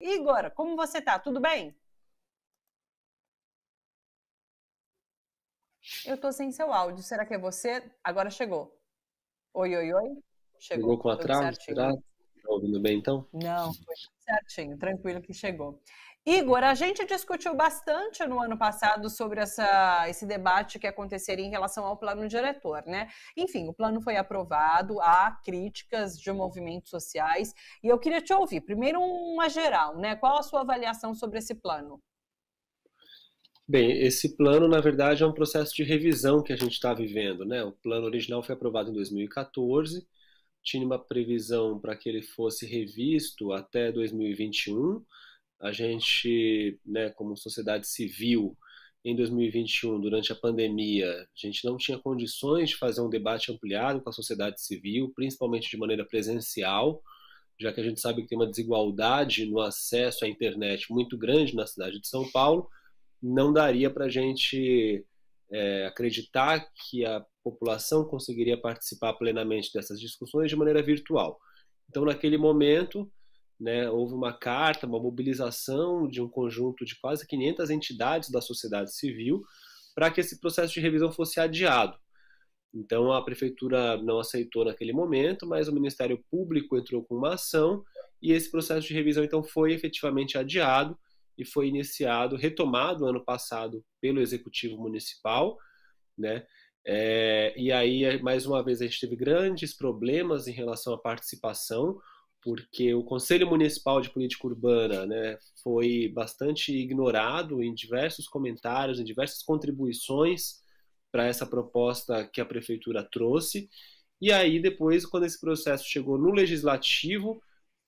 Igor, como você tá? Tudo bem? Eu tô sem seu áudio. Será que é você? Agora chegou. Oi, oi, oi. Ligou Chegou. com Tudo atraso, será? certinho. Tá ouvindo bem então? Não, foi tudo certinho. Tranquilo que chegou. Igor, a gente discutiu bastante no ano passado sobre esse debate que aconteceria em relação ao plano diretor, né? Enfim, o plano foi aprovado, há críticas de movimentos sociais, e eu queria te ouvir. Primeiro, uma geral, né? Qual a sua avaliação sobre esse plano? Bem, esse plano, na verdade, é um processo de revisão que a gente está vivendo, né? O plano original foi aprovado em 2014, tinha uma previsão para que ele fosse revisto até 2021. A gente, né, como sociedade civil, em 2021, durante a pandemia, a gente não tinha condições de fazer um debate ampliado com a sociedade civil, principalmente de maneira presencial, já que a gente sabe que tem uma desigualdade no acesso à internet muito grande na cidade de São Paulo. Não daria para a gente acreditar que a população conseguiria participar plenamente dessas discussões de maneira virtual. Então, naquele momento, né, houve uma carta, uma mobilização de um conjunto de quase 500 entidades da sociedade civil para que esse processo de revisão fosse adiado. Então, a prefeitura não aceitou naquele momento, mas o Ministério Público entrou com uma ação e esse processo de revisão então foi efetivamente adiado e foi iniciado, retomado ano passado pelo Executivo Municipal, né? E aí, mais uma vez, a gente teve grandes problemas em relação à participação, porque o Conselho Municipal de Política Urbana, né, foi bastante ignorado em diversos comentários, em diversas contribuições para essa proposta que a prefeitura trouxe. E aí, depois, quando esse processo chegou no legislativo,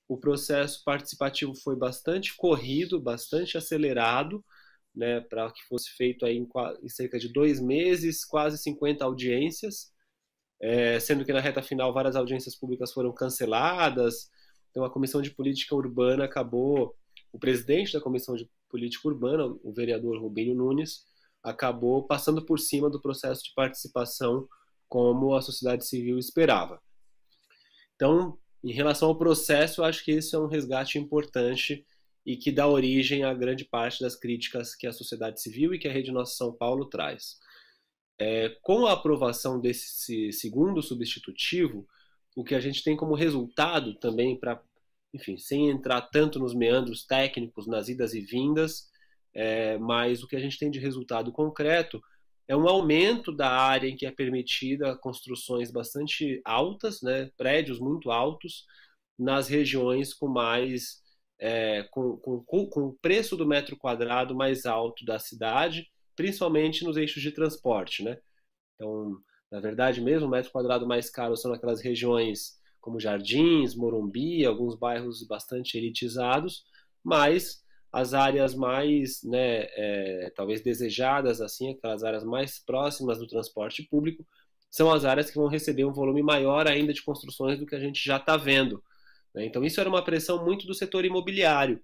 o processo participativo foi bastante corrido, bastante acelerado, né, para que fosse feito aí em cerca de 2 meses, quase 50 audiências, sendo que na reta final várias audiências públicas foram canceladas. Então a Comissão de Política Urbana acabou, o presidente da Comissão de Política Urbana, o vereador Rubinho Nunes, acabou passando por cima do processo de participação como a sociedade civil esperava. Então, em relação ao processo, eu acho que esse é um resgate importante e que dá origem a grande parte das críticas que a sociedade civil e que a Rede Nossa São Paulo traz. Com a aprovação desse segundo substitutivo, o que a gente tem como resultado também, para, enfim, sem entrar tanto nos meandros técnicos, nas idas e vindas, mas o que a gente tem de resultado concreto é um aumento da área em que é permitida construções bastante altas, né, prédios muito altos, nas regiões com mais com o preço do metro quadrado mais alto da cidade, principalmente nos eixos de transporte, né? Então, na verdade, mesmo o metro quadrado mais caro são naquelas regiões como Jardins, Morumbi, alguns bairros bastante elitizados, mas as áreas mais, né, talvez desejadas, assim, aquelas áreas mais próximas do transporte público, são as áreas que vão receber um volume maior ainda de construções do que a gente já está vendo, né? Então, isso era uma pressão muito do setor imobiliário.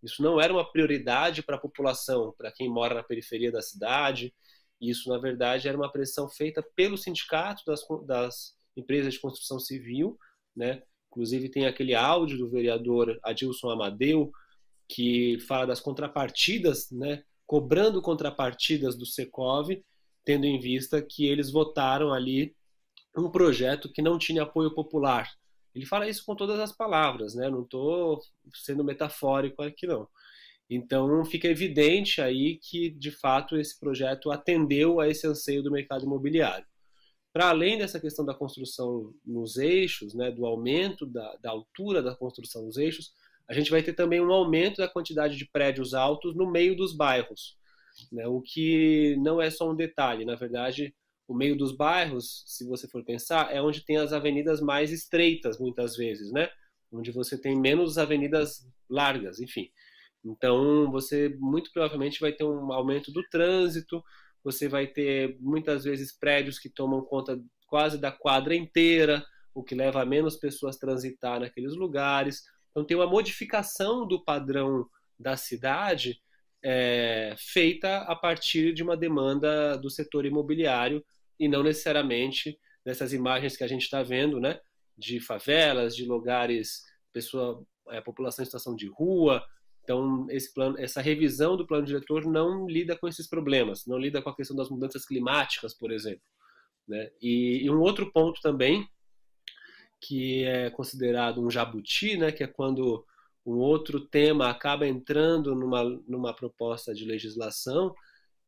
Isso não era uma prioridade para a população, para quem mora na periferia da cidade. Isso, na verdade, era uma pressão feita pelo sindicato das empresas de construção civil, né? Inclusive, tem aquele áudio do vereador Adilson Amadeu, que fala das contrapartidas, né? Cobrando contrapartidas do Secov, tendo em vista que eles votaram ali um projeto que não tinha apoio popular. Ele fala isso com todas as palavras, né? Não estou sendo metafórico aqui, não. Então, fica evidente aí que, de fato, esse projeto atendeu a esse anseio do mercado imobiliário. Para além dessa questão da construção nos eixos, né, do aumento da altura da construção nos eixos, a gente vai ter também um aumento da quantidade de prédios altos no meio dos bairros, né, o que não é só um detalhe. Na verdade, o meio dos bairros, se você for pensar, é onde tem as avenidas mais estreitas, muitas vezes, né? Onde você tem menos avenidas largas, enfim. Então, você muito provavelmente vai ter um aumento do trânsito, você vai ter muitas vezes prédios que tomam conta quase da quadra inteira, o que leva a menos pessoas a transitar naqueles lugares. Então, tem uma modificação do padrão da cidade feita a partir de uma demanda do setor imobiliário e não necessariamente dessas imagens que a gente está vendo, né, de favelas, de lugares, população em situação de rua, Então, essa revisão do plano diretor não lida com esses problemas, não lida com a questão das mudanças climáticas, por exemplo, né? E um outro ponto também, que é considerado um jabuti, né, que é quando um outro tema acaba entrando numa proposta de legislação,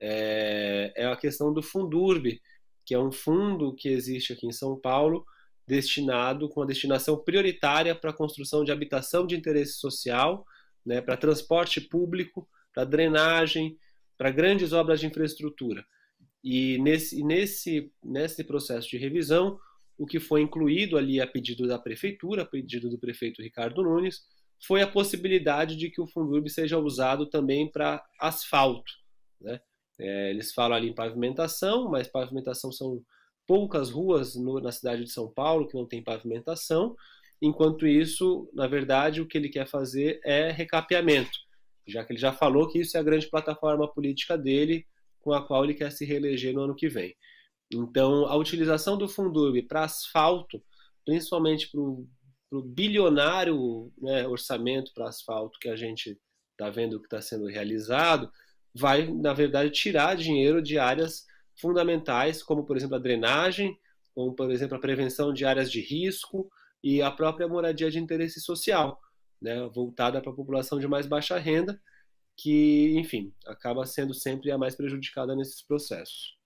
é a questão do Fundurb, que é um fundo que existe aqui em São Paulo, destinado com a destinação prioritária para a construção de habitação de interesse social, né, para transporte público, para drenagem, para grandes obras de infraestrutura. E nesse processo de revisão, o que foi incluído ali a pedido da prefeitura, a pedido do prefeito Ricardo Nunes, foi a possibilidade de que o Fundurb seja usado também para asfalto, né? Eles falam ali em pavimentação, mas pavimentação são poucas ruas na cidade de São Paulo que não tem pavimentação. Enquanto isso, na verdade, o que ele quer fazer é recapeamento, já que ele já falou que isso é a grande plataforma política dele, com a qual ele quer se reeleger no ano que vem. Então, a utilização do Fundurb para asfalto, principalmente para o bilionário, né, orçamento para asfalto que a gente está vendo que está sendo realizado, vai, na verdade, tirar dinheiro de áreas fundamentais, como, por exemplo, a drenagem, como, por exemplo, a prevenção de áreas de risco e a própria moradia de interesse social, né, voltada para a população de mais baixa renda, que, enfim, acaba sendo sempre a mais prejudicada nesses processos.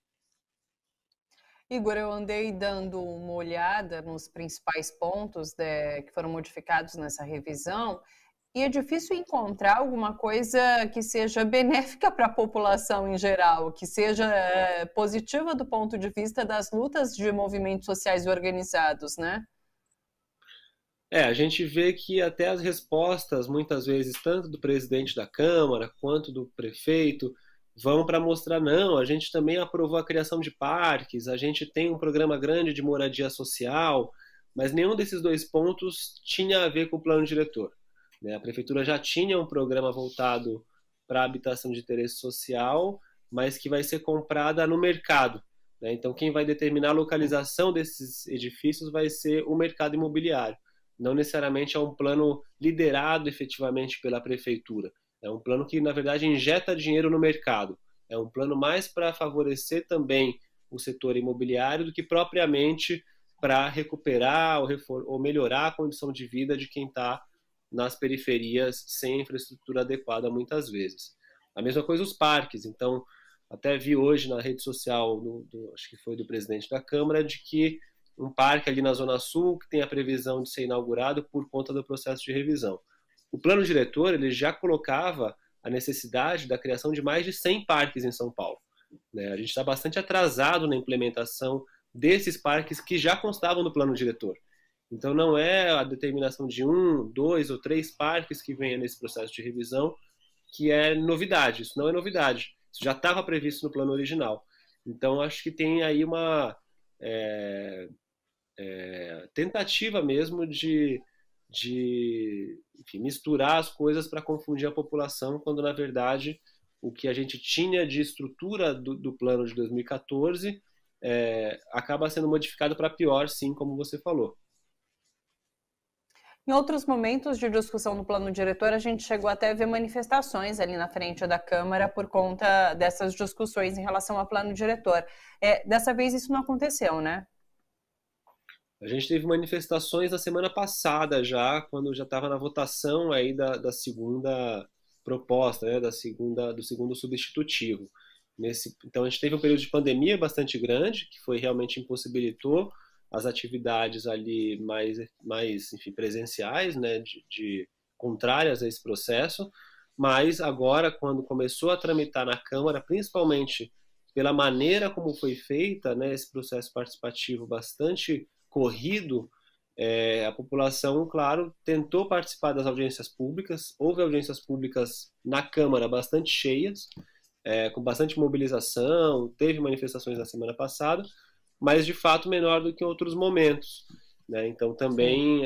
Igor, eu andei dando uma olhada nos principais pontos que foram modificados nessa revisão, e é difícil encontrar alguma coisa que seja benéfica para a população em geral, que seja positiva do ponto de vista das lutas de movimentos sociais organizados, né? A gente vê que até as respostas, muitas vezes, tanto do presidente da Câmara quanto do prefeito, vão para mostrar, não, a gente também aprovou a criação de parques, a gente tem um programa grande de moradia social, mas nenhum desses dois pontos tinha a ver com o plano diretor. A prefeitura já tinha um programa voltado para a habitação de interesse social, mas que vai ser comprada no mercado. Então, quem vai determinar a localização desses edifícios vai ser o mercado imobiliário. Não necessariamente é um plano liderado efetivamente pela prefeitura. É um plano que, na verdade, injeta dinheiro no mercado. É um plano mais para favorecer também o setor imobiliário do que propriamente para recuperar ou melhorar a condição de vida de quem está nas periferias sem infraestrutura adequada muitas vezes. A mesma coisa os parques. Então, até vi hoje na rede social, acho que foi do presidente da Câmara, de que um parque ali na Zona Sul que tem a previsão de ser inaugurado por conta do processo de revisão. O plano diretor ele já colocava a necessidade da criação de mais de 100 parques em São Paulo. A gente está bastante atrasado na implementação desses parques que já constavam no plano diretor. Então não é a determinação de 1, 2 ou 3 parques que venha nesse processo de revisão que é novidade. Isso não é novidade. Isso já estava previsto no plano original. Então acho que tem aí uma tentativa mesmo de enfim, misturar as coisas para confundir a população, quando na verdade o que a gente tinha de estrutura do plano de 2014 acaba sendo modificado para pior, sim, como você falou. Em outros momentos de discussão do plano diretor, a gente chegou até a ver manifestações ali na frente da Câmara por conta dessas discussões em relação ao plano diretor. Dessa vez isso não aconteceu, né? A gente teve manifestações na semana passada já, quando já estava na votação aí da segunda proposta, né, do segundo substitutivo. Então a gente teve um período de pandemia bastante grande, que realmente impossibilitou as atividades ali mais enfim, presenciais, né, contrárias a esse processo, mas agora, quando começou a tramitar na Câmara, principalmente pela maneira como foi feita, né, esse processo participativo bastante corrido, a população, claro, tentou participar das audiências públicas. Houve audiências públicas na Câmara bastante cheias, com bastante mobilização, teve manifestações na semana passada, mas de fato menor do que em outros momentos, né? Então também,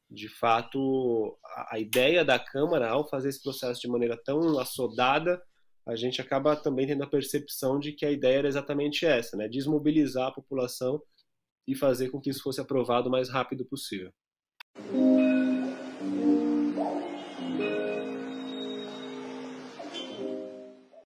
de fato, a ideia da Câmara, ao fazer esse processo de maneira tão assodada, a gente acaba também tendo a percepção de que a ideia era exatamente essa, né? Desmobilizar a população e fazer com que isso fosse aprovado o mais rápido possível.